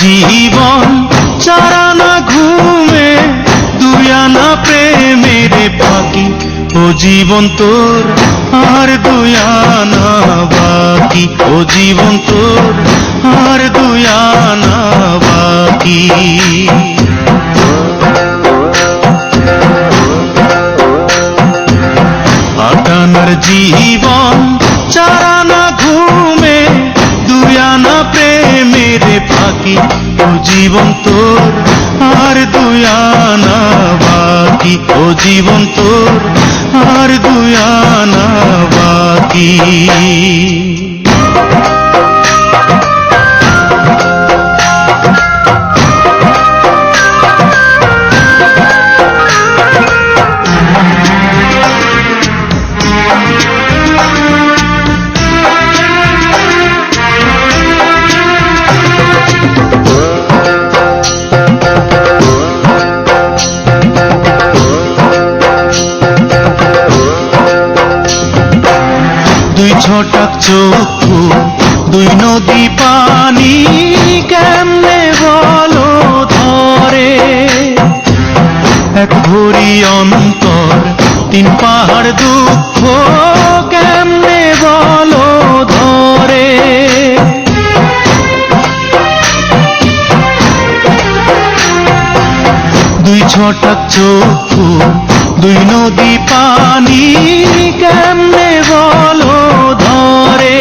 জীবন চারানা ঘুমে দুই আনা প্রেমের ফাঁকি। ও জীবন তোর আর দুই আনা বাকি। ও জীবন তোর আর দুই আনা বাকি। আটানার জীবন চারানা ঘুমে দুই আনা প্রেমের ফাঁকি। ও জীবন তোর আর দুই আনা বাকি। ও জীবন তোর আর দুই আনা বাকি। দুই ছটাক চক্ষু দুই নদী পানি কেমনে বলো ধরে। এক ভরি অন্তর তিন পাহাড় দুঃখ কেমনে বলো ধরে। দুই ছটাক চক্ষু দুই নদী পানি কেমনে বলো ধরে।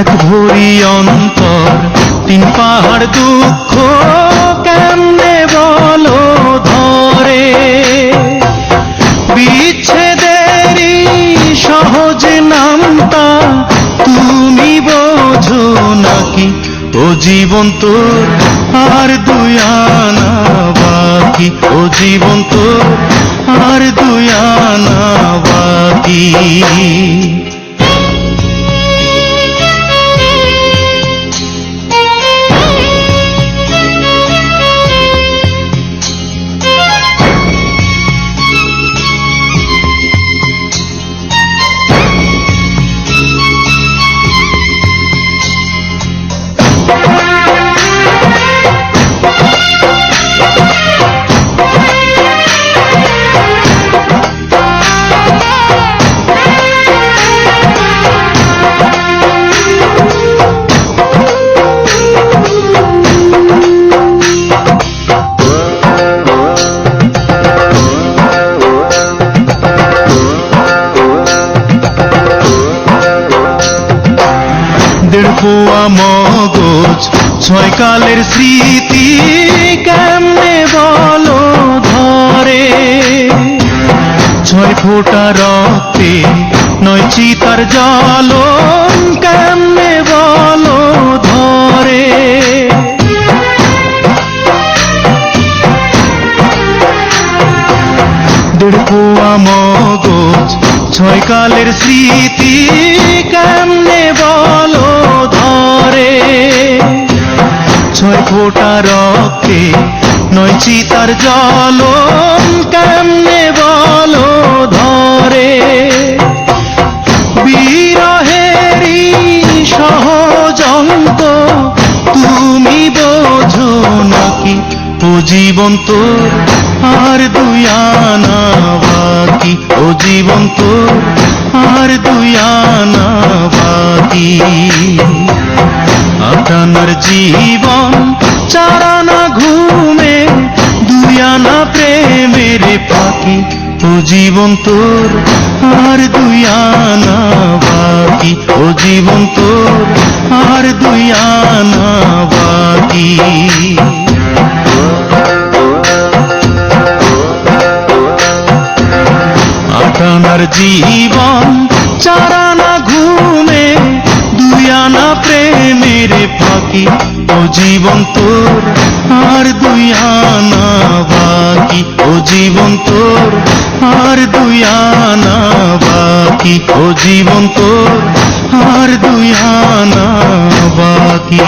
এক ভরি অন্তর তিন পাহাড় দুঃখ কেমনে বলো ধরে। বিচ্ছেদেরই সহজ নামটা তুমি বোঝো নাকি। ও জীবন তোর আর দুই আনা বাকি। ও জীবন তোর আর দুই আনা বাকি। দেড় পোয়া মগজ ছয় কালের স্মৃতি কেমনে বলো ধরে। ছয় ফোঁটা রক্তে নয় চিতার জ্বলন কেমনে বলো ধরে। দেড় পোয়া মগজ ছয় কালের স্মৃতি কেমনে বলো ধরে। ছয় ফোঁটা রক্তে নয় চিতার জ্বলন কেমনে বলো ধরে। বিরহেরই সহজ অঙ্ক তুমি বোঝো নাকি। ও জীবন তোর আর দুই আনা বাকি। ও জীবন তোর আর দুই আনা বাকি। আটানার জীবন চারানা ঘুমে দুই আনা প্রেমের ফাঁকি। ও জীবন তোর আর দুই আনা বাকি। ও জীবন তোর আর দুই আনা বাকি। আটানার জীবন চারানা ঘুমে দুই আনা প্রেমের ফাঁকি। ও জীবন তোর আর দুই আনা বাকি। ও জীবন তোর আর দুই আনা বাকি। ও জীবন তোর আর দুই আনা বাকি।